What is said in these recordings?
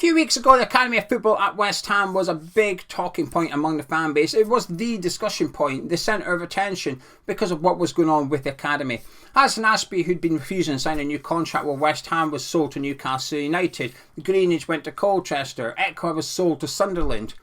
few weeks ago, the Academy of Football at West Ham was a big talking point among the fan base. It was the discussion point, the centre of attention, because of what was going on with the Academy. Hassan Ashby, who'd been refusing to sign a new contract with West Ham, was sold to Newcastle United. Greenidge went to Colchester. Ekwa was sold to Sunderland.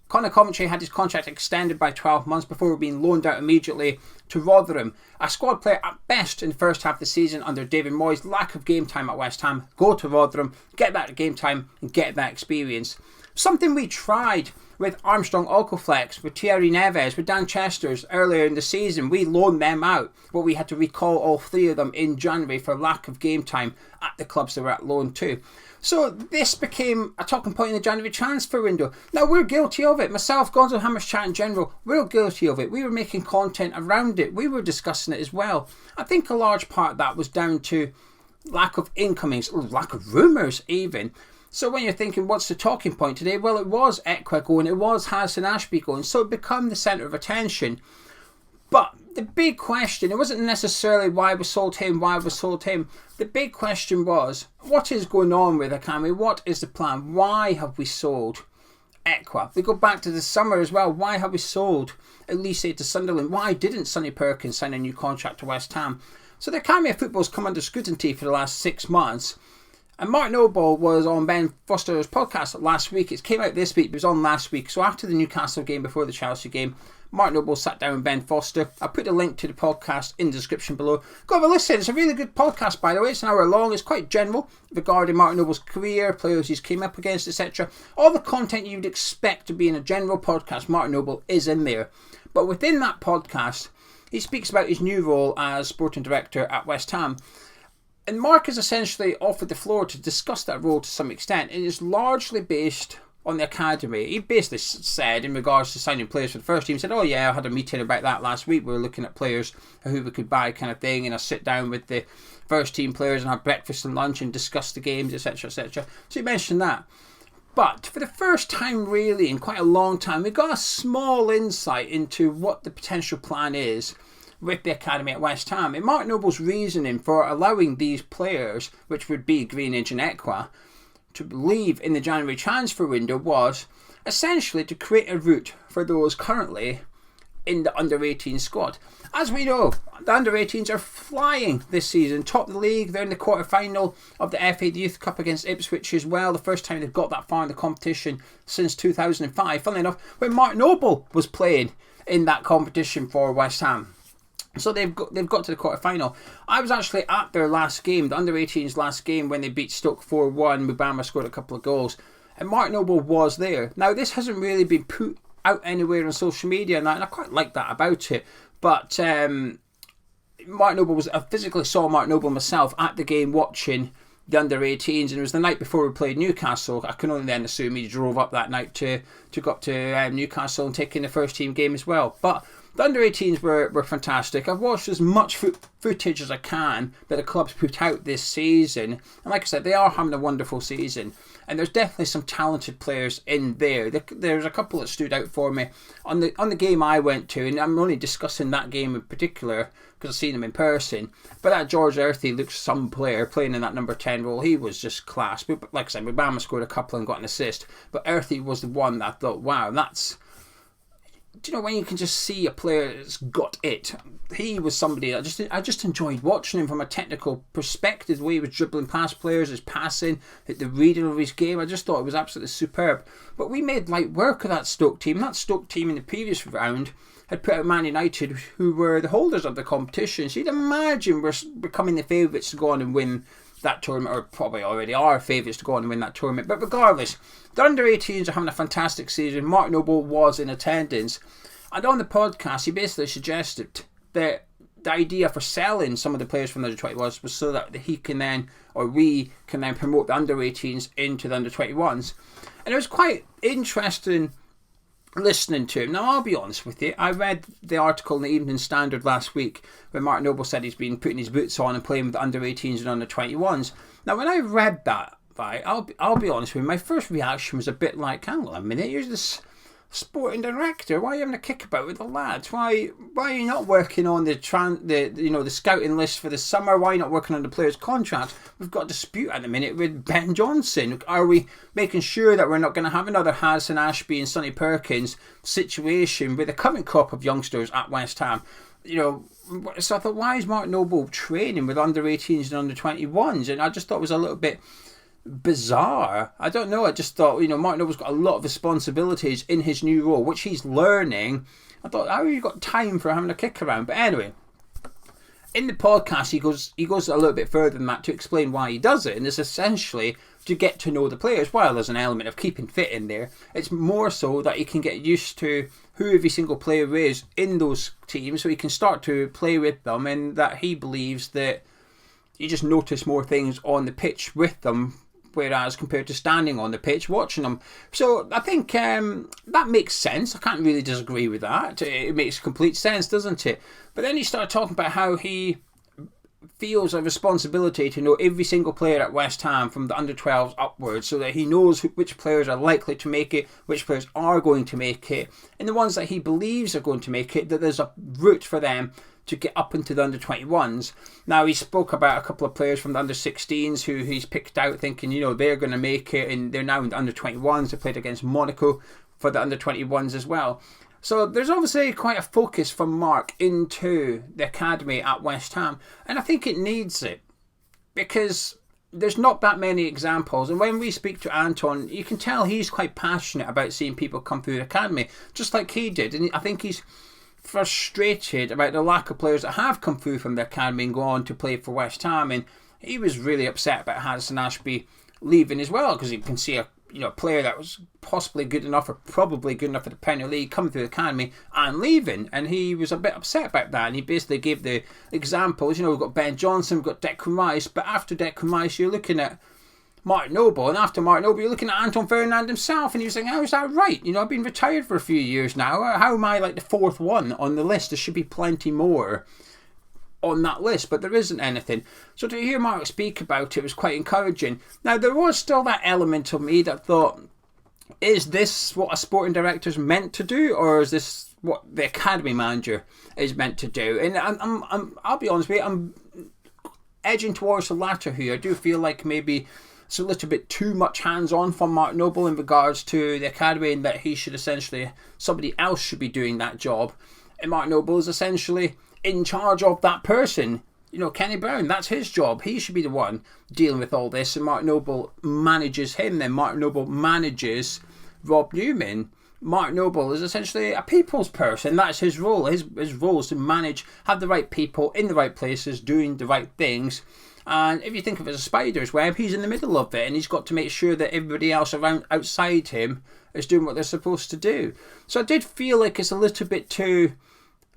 Conor Coventry had his contract extended by 12 months before being loaned out immediately to Rotherham. A squad player at best in the first half of the season under David Moyes' lack of game time at West Ham. Go to Rotherham, get that game time and get that experience. Something we tried with Armstrong Alcoflex, with Thierry Neves, with Dan Chesters earlier in the season. We loaned them out, but we had to recall all three of them in January for lack of game time at the clubs they were at loan to. So this became a talking point in the January transfer window. Now we're guilty of it. Myself, Gonzo Hammers Chat in general, we're guilty of it. We were making content around it. We were discussing it as well. I think a large part of that was down to lack of incomings, or lack of rumours even. So when you're thinking, what's the talking point today? Well, it was Ekwa going, it was Hassan Ashby going, so it became the centre of attention. But the big question, it wasn't necessarily why we sold him. The big question was, what is going on with Academy? What is the plan? Why have we sold Ekwa? We go back to the summer as well. Why have we sold Elise to Sunderland? Why didn't Sonny Perkins sign a new contract to West Ham? So the Academy of Football has come under scrutiny for the last 6 months. And Mark Noble was on Ben Foster's podcast last week. It came out this week, but it was on last week. So after the Newcastle game, before the Chelsea game, Mark Noble sat down with Ben Foster. I put a link to the podcast in the description below. Go have a listen. It's a really good podcast, by the way. It's an hour long. It's quite general regarding Mark Noble's career, players he's came up against, etc. All the content you'd expect to be in a general podcast, Mark Noble is in there. But within that podcast, he speaks about his new role as sporting director at West Ham. And Mark has essentially offered the floor to discuss that role to some extent. It is largely based on the Academy. He basically said, in regards to signing players for the first team, said, oh yeah, I had a meeting about that last week. We were looking at players who we could buy kind of thing. And I sit down with the first team players and have breakfast and lunch and discuss the games, etc, etc. So he mentioned that. But for the first time really in quite a long time, we got a small insight into what the potential plan is with the Academy at West Ham. And Mark Noble's reasoning for allowing these players, which would be Greenidge and Ekwa, to leave in the January transfer window was essentially to create a route for those currently in the under-18 squad. As we know, the under-18s are flying this season, top of the league. They're in the quarter-final of the FA Youth Cup against Ipswich as well, the first time they've got that far in the competition since 2005, funnily enough, when Mark Noble was playing in that competition for West Ham. So they've got to the quarter-final. I was actually at their last game, the under-18s last game, when they beat Stoke 4-1. Mubama scored a couple of goals. And Mark Noble was there. Now, this hasn't really been put out anywhere on social media, and I quite like that about it. But Mark Noble I physically saw Mark Noble myself at the game watching the under-18s, and it was the night before we played Newcastle. I can only then assume he drove up that night to go up to Newcastle and take in the first team game as well. But the under-18s were fantastic. I've watched as much footage as I can that the club's put out this season. And like I said, they are having a wonderful season. And there's definitely some talented players in there. There's a couple that stood out for me on the game I went to. And I'm only discussing that game in particular because I've seen him in person. But that George Earthy looks some player playing in that number 10 role. He was just class. But like I said, Mubama scored a couple and got an assist. But Earthy was the one that I thought, wow, that's... Do you know when you can just see a player that's got it? He was somebody I just enjoyed watching him from a technical perspective. The way he was dribbling past players, his passing, the reading of his game. I just thought it was absolutely superb. But we made light work of that Stoke team. That Stoke team in the previous round had put out Man United, who were the holders of the competition. So you'd imagine we're becoming the favourites to go on and win that tournament, or probably already are favourites to go on and win that tournament. But regardless, the under-18s are having a fantastic season. Mark Noble was in attendance, and on the podcast he basically suggested that the idea for selling some of the players from the under-21s was so that he can then, or we can then, promote the under-18s into the under-21s. And it was quite interesting listening to him. Now, I'll be honest with you, I read the article in the Evening Standard last week where Mark Noble said he's been putting his boots on and playing with the under-18s and under-21s. Now, when I read that, right, I'll be honest with you, my first reaction was a bit like, hang on a minute, here's this sporting director, why are you having a kickabout with the lads? Why are you not working on the scouting list for the summer? Why are you not working on the players' contracts? We've got a dispute at the minute with Ben Johnson. Are we making sure that we're not going to have another Harrison Ashby and Sonny Perkins situation with the current crop of youngsters at West Ham? So I thought, why is Mark Noble training with under 18s and under 21s? And I just thought it was a little bit bizarre. I don't know. I just thought, Mark Noble's got a lot of responsibilities in his new role, which he's learning. I thought, how have you got time for having a kick around? But anyway, in the podcast, he goes a little bit further than that to explain why he does it, and it's essentially to get to know the players. While there's an element of keeping fit in there, it's more so that he can get used to who every single player is in those teams, so he can start to play with them, and that he believes that you just notice more things on the pitch with them, whereas compared to standing on the pitch watching them. So I think that makes sense. I can't really disagree with that. It makes complete sense, doesn't it? But then he started talking about how he feels a responsibility to know every single player at West Ham from the under-12s upwards, so that he knows which players are likely to make it, which players are going to make it, and the ones that he believes are going to make it, that there's a route for them to get up into the under-21s. Now, he spoke about a couple of players from the under-16s who he's picked out thinking, they're going to make it, and they're now in the under-21s. They played against Monaco for the under-21s as well. So there's obviously quite a focus from Mark into the academy at West Ham, and I think it needs it, because there's not that many examples. And when we speak to Anton, you can tell he's quite passionate about seeing people come through the academy, just like he did. And I think he's frustrated about the lack of players that have come through from the academy and go on to play for West Ham, and he was really upset about Harrison Ashby leaving as well, because you can see a player that was possibly good enough or probably good enough for the Premier League coming through the academy and leaving, and he was a bit upset about that. And he basically gave the examples. We've got Ben Johnson, we've got Declan Rice, but after Declan Rice you're looking at Mark Noble, and after Mark Noble you're looking at Anton Ferdinand himself, and he was saying, how is that right? I've been retired for a few years now. How am I like the fourth one on the list? There should be plenty more on that list, but there isn't anything. So to hear Mark speak about it was quite encouraging. Now, there was still that element of me that thought, is this what a sporting director is meant to do, or is this what the academy manager is meant to do? And I'll be honest with you, I'm edging towards the latter here. I do feel like maybe it's a little bit too much hands-on from Mark Noble in regards to the academy, and that he should essentially, somebody else should be doing that job. And Mark Noble is essentially in charge of that person. Kenny Brown, that's his job. He should be the one dealing with all this, and Mark Noble manages him. Then Mark Noble manages Rob Newman. Mark Noble is essentially a people's person. That's his role. His role is to manage, have the right people in the right places, doing the right things. And if you think of it as a spider's web, he's in the middle of it, and he's got to make sure that everybody else around outside him is doing what they're supposed to do. So I did feel like it's a little bit too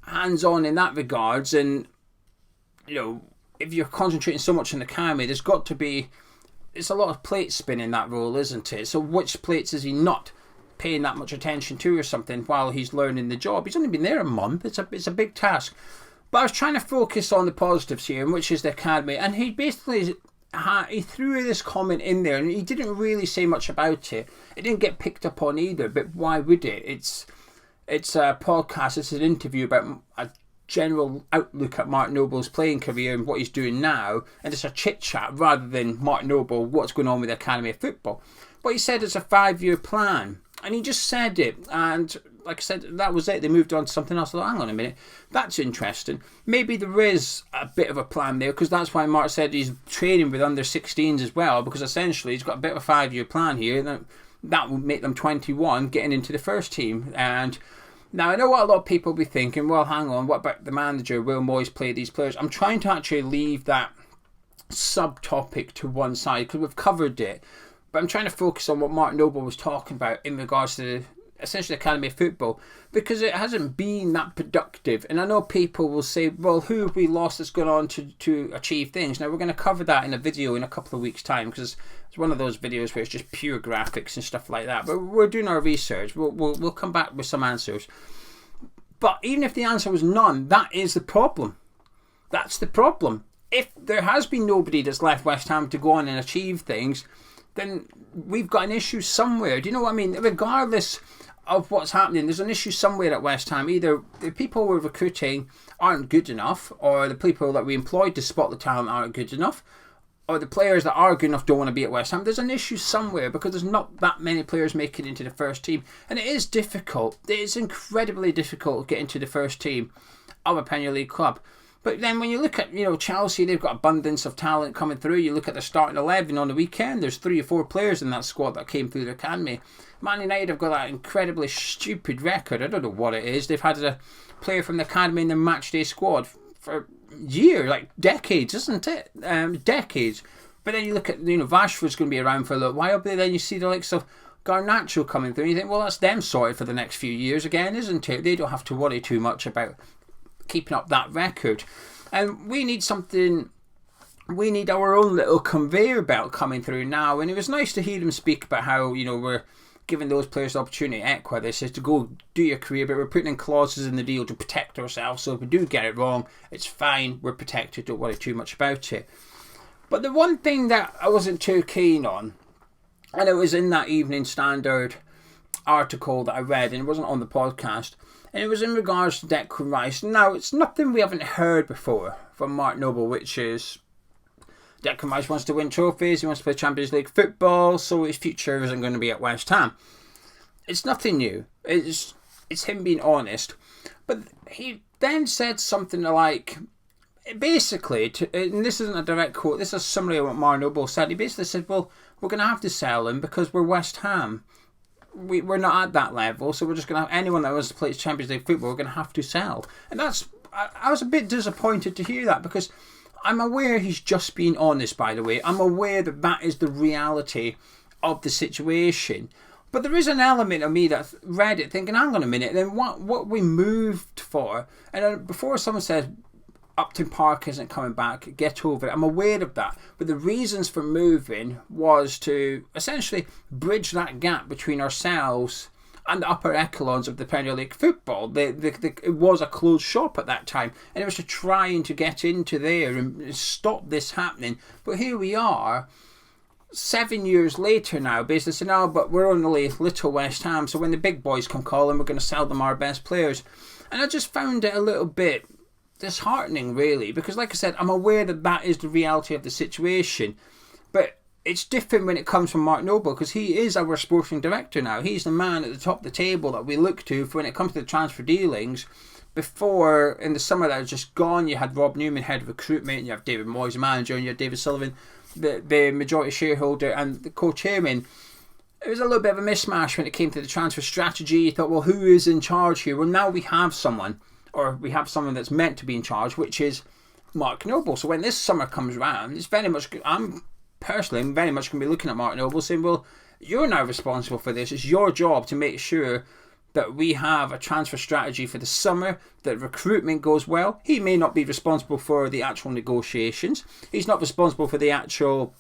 hands-on in that regards, and if you're concentrating so much on the academy, there's got to be, it's a lot of plate spinning, that role, isn't it? So which plates is he not paying that much attention to or something while he's learning the job? He's only been there a month. It's a big task. But I was trying to focus on the positives here, which is the academy, and he basically he threw this comment in there, and he didn't really say much about it. It didn't get picked up on either, but why would it? It's a podcast, it's an interview about a general outlook at Mark Noble's playing career and what he's doing now, and it's a chit chat rather than Mark Noble, what's going on with the Academy of Football. But he said it's a 5-year plan, and he just said it, and like I said, that was it. They moved on to something else. I thought, hang on a minute, that's interesting. Maybe there is a bit of a plan there, because that's why Mark said he's training with under 16s as well, because essentially he's got a bit of a 5-year plan here. That would make them 21 getting into the first team. And now I know what a lot of people will be thinking, well, hang on, what about the manager? Will Moyes play these players? I'm trying to actually leave that subtopic to one side, because we've covered it. But I'm trying to focus on what Mark Noble was talking about in regards to essentially the Academy of Football, because it hasn't been that productive. And I know people will say, well, who have we lost that's gone on to achieve things? Now, we're going to cover that in a video in a couple of weeks' time, because it's one of those videos where it's just pure graphics and stuff like that. But we're doing our research. We'll come back with some answers. But even if the answer was none, that is the problem. That's the problem. If there has been nobody that's left West Ham to go on and achieve things, then we've got an issue somewhere. Do you know what I mean? Regardless of what's happening. There's an issue somewhere at West Ham. Either the people we're recruiting aren't good enough, or the people that we employed to spot the talent aren't good enough, or the players that are good enough don't want to be at West Ham. There's an issue somewhere because there's not that many players making it into the first team. And it is difficult. It is incredibly difficult to get into the first team of a Premier League club. But then when you look at, Chelsea, they've got abundance of talent coming through. You look at the starting 11 on the weekend, there's 3 or 4 players in that squad that came through the academy. Man United have got that incredibly stupid record. I don't know what it is. They've had a player from the academy in their matchday squad for years, like decades, isn't it? Decades. But then you look at, Rashford's going to be around for a little while, but then you see the likes of Garnacho coming through, and you think, well, that's them sorted for the next few years again, isn't it? They don't have to worry too much about keeping up that record. And we need something, we need our own little conveyor belt coming through now. And it was nice to hear them speak about how, we're giving those players the opportunity at Equa. They said to go do your career, but we're putting in clauses in the deal to protect ourselves. So if we do get it wrong, it's fine, we're protected, don't worry too much about it. But the one thing that I wasn't too keen on, and it was in that Evening Standard article that I read, and it wasn't on the podcast, and it was in regards to Declan Rice. Now, it's nothing we haven't heard before from Mark Noble, which is Declan Rice wants to win trophies, he wants to play Champions League football, so his future isn't going to be at West Ham. It's nothing new. It's him being honest. But he then said something like, basically, and this isn't a direct quote, this is a summary of what Mark Noble said. He basically said, well, we're going to have to sell him because we're West Ham. We're not at that level, so we're just going to have anyone that wants to play Champions League football, we're going to have to sell. And I was a bit disappointed to hear that, because I'm aware he's just being honest, by the way. I'm aware that is the reality of the situation. But there is an element of me that read it thinking, hang on a minute, then what we moved for? And then before someone says, Upton Park isn't coming back, get over it. I'm aware of that. But the reasons for moving was to essentially bridge that gap between ourselves and the upper echelons of the Premier League football. It was a closed shop at that time, and it was to trying to get into there and stop this happening. But here we are, 7 years later now, basically saying, no, but we're only little West Ham, so when the big boys come calling, we're going to sell them our best players. And I just found it a little bit disheartening, really, because like I said, I'm aware that is the reality of the situation, but it's different when it comes from Mark Noble, because he is our sporting director now. He's the man at the top of the table that we look to for when it comes to the transfer dealings. Before, in the summer that was just gone, you had Rob Newman, head of recruitment, you have David Moyes, manager, and you had David Sullivan, the majority shareholder and the co-chairman. It was a little bit of a mismatch when it came to the transfer strategy. You thought, well, who is in charge here? Well, now we have someone, or we have someone that's meant to be in charge, which is Mark Noble. So when this summer comes around, it's very much, I'm personally very much going to be looking at Mark Noble saying, well, you're now responsible for this. It's your job to make sure that we have a transfer strategy for the summer, that recruitment goes well. He may not be responsible for the actual negotiations. He's not responsible for the actual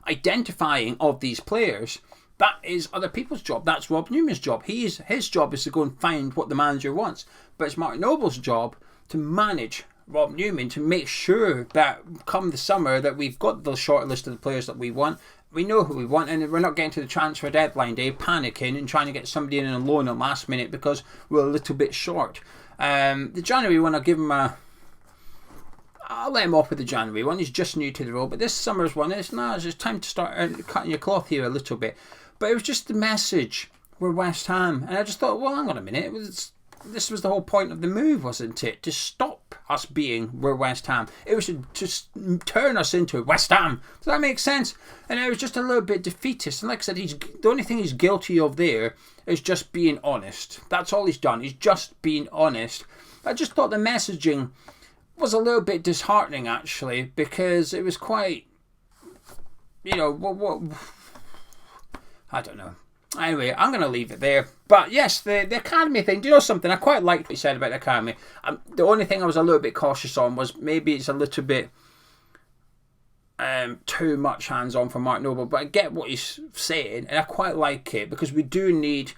identifying of these players. That is other people's job. That's Rob Newman's job. His job is to go and find what the manager wants. But it's Mark Noble's job to manage Rob Newman, to make sure that come the summer that we've got the short list of the players that we want. We know who we want, and we're not getting to the transfer deadline day panicking and trying to get somebody in on loan at last minute because we're a little bit short. The January one, I'll let him off with the January one. He's just new to the role, but this summer's one, it's just time to start cutting your cloth here a little bit. But it was just the message, we're West Ham, and I just thought, well, hang on a minute, this was the whole point of the move, wasn't it? To stop us being we're West Ham. It was to just turn us into West Ham. Does that make sense? And it was just a little bit defeatist. And like I said, the only thing he's guilty of there is just being honest. That's all he's done. He's just being honest. I just thought the messaging was a little bit disheartening, actually, because it was quite, what I don't know. Anyway, I'm going to leave it there. But yes, the Academy thing, do you know something? I quite liked what he said about the Academy. The only thing I was a little bit cautious on was maybe it's a little bit too much hands-on for Mark Noble. But I get what he's saying, and I quite like it, because we do need,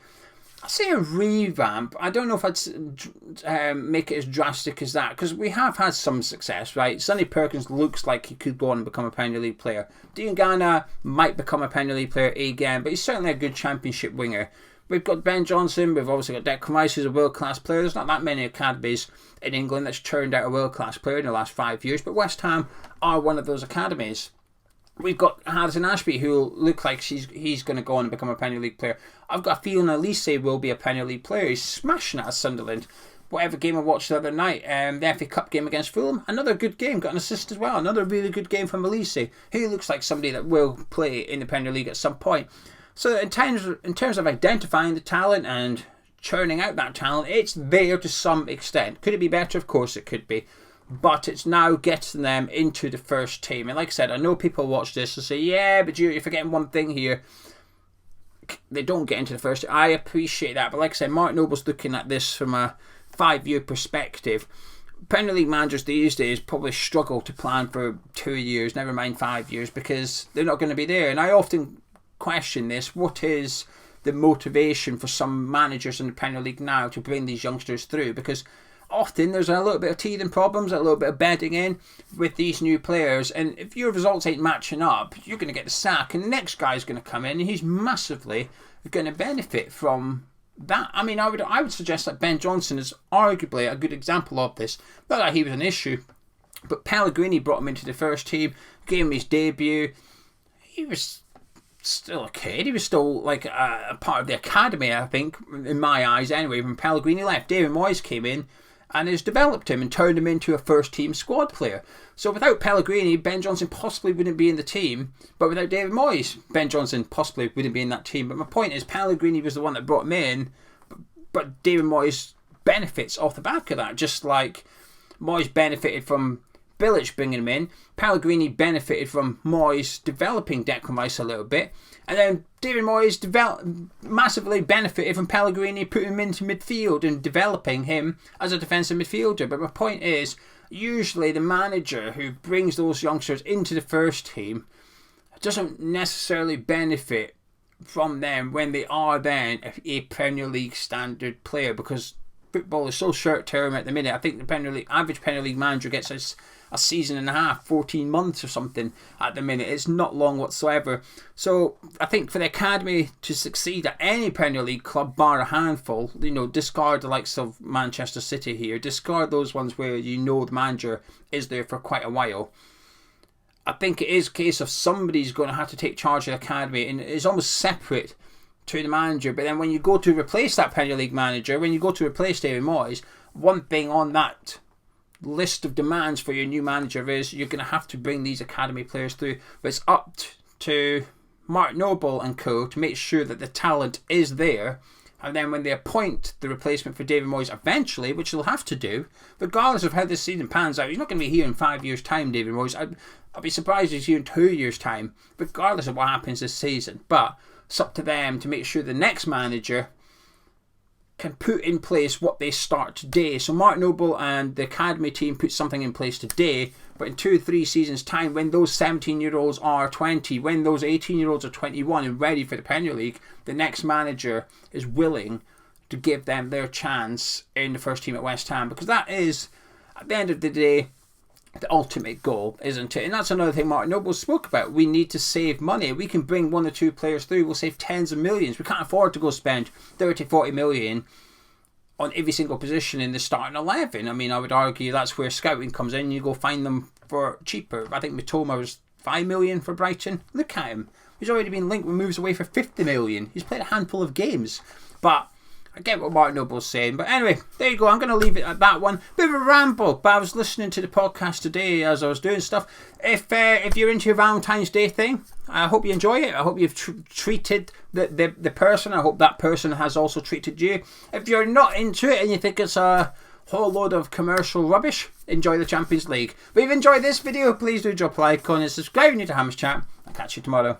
I'd say, a revamp. I don't know if I'd make it as drastic as that, because we have had some success, right? Sonny Perkins looks like he could go on and become a Premier League player. Dean Ghana might become a Premier League player again, but he's certainly a good Championship winger. We've got Ben Johnson, we've obviously got Declan Rice, who's a world-class player. There's not that many academies in England that's churned out a world-class player in the last 5 years, but West Ham are one of those academies. We've got Harrison Ashby, who look like he's going to go on and become a Premier League player. I've got a feeling Elise will be a Premier League player. He's smashing it at Sunderland. Whatever game I watched the other night, the FA Cup game against Fulham, another good game, got an assist as well. Another really good game from Elise. He looks like somebody that will play in the Premier League at some point. So in terms of identifying the talent and churning out that talent, it's there to some extent. Could it be better? Of course it could be. But it's now getting them into the first team. And like I said, I know people watch this and say, yeah, but you're forgetting one thing here. They don't get into the first team. I appreciate that. But like I said, Mark Noble's looking at this from a 5-year perspective. Premier League managers these days probably struggle to plan for 2 years, never mind 5 years, because they're not going to be there. And I often question this. What is the motivation for some managers in the Premier League now to bring these youngsters through? Because often there's a little bit of teething problems, a little bit of bedding in with these new players, and if your results ain't matching up, you're going to get the sack, and the next guy's going to come in and he's massively going to benefit from that. I mean, I would suggest that Ben Johnson is arguably a good example of this. Not that he was an issue, but Pellegrini brought him into the first team, gave him his debut. He was still a kid. He was still like a part of the academy, I think, in my eyes anyway, when Pellegrini left. David Moyes came in and has developed him and turned him into a first-team squad player. So without Pellegrini, Ben Johnson possibly wouldn't be in the team, but without David Moyes, Ben Johnson possibly wouldn't be in that team. But my point is, Pellegrini was the one that brought him in, but David Moyes benefits off the back of that, just like Moyes benefited from Bilic bringing him in. Pellegrini benefited from Moyes developing Declan Rice a little bit, and then David Moyes massively benefited from Pellegrini putting him into midfield and developing him as a defensive midfielder. But my point is, usually the manager who brings those youngsters into the first team doesn't necessarily benefit from them when they are then a Premier League standard player, because football is so short term at the minute. I think the average Premier League manager gets a season and a half, 14 months or something at the minute. It's not long whatsoever. So I think for the academy to succeed at any Premier League club, bar a handful, discard the likes of Manchester City here, discard those ones where the manager is there for quite a while. I think it is a case of somebody's going to have to take charge of the academy, and it's almost separate to the manager. But then when you go to replace that Premier League manager, when you go to replace David Moyes, one thing on that list of demands for your new manager is you're going to have to bring these academy players through. But it's up to Mark Noble and co to make sure that the talent is there, and then when they appoint the replacement for David Moyes eventually, which they'll have to do, regardless of how this season pans out, he's not going to be here in 5 years' time, David Moyes. I'd be surprised if he's here in 2 years' time, regardless of what happens this season. But it's up to them to make sure the next manager can put in place what they start today. So Mark Noble and the academy team put something in place today, but in 2 or 3 seasons' time, when those 17-year-olds are 20, when those 18-year-olds are 21 and ready for the Premier League, the next manager is willing to give them their chance in the first team at West Ham, because that is, at the end of the day, the ultimate goal, isn't it? And that's another thing Mark Noble spoke about. We need to save money. We can bring 1 or 2 players through. We'll save tens of millions. We can't afford to go spend 30, 40 million on every single position in the starting 11. I mean, I would argue that's where scouting comes in. You go find them for cheaper. I think Mitoma was 5 million for Brighton. Look at him. He's already been linked with moves away for 50 million. He's played a handful of games. But I get what Mark Noble's saying. But anyway, there you go. I'm going to leave it at that one. Bit of a ramble, but I was listening to the podcast today as I was doing stuff. If you're into your Valentine's Day thing, I hope you enjoy it. I hope you've treated the person. I hope that person has also treated you. If you're not into it and you think it's a whole load of commercial rubbish, enjoy the Champions League. But if you've enjoyed this video, please do drop a like on it, subscribe if you're new to Hammers Chat. I'll catch you tomorrow.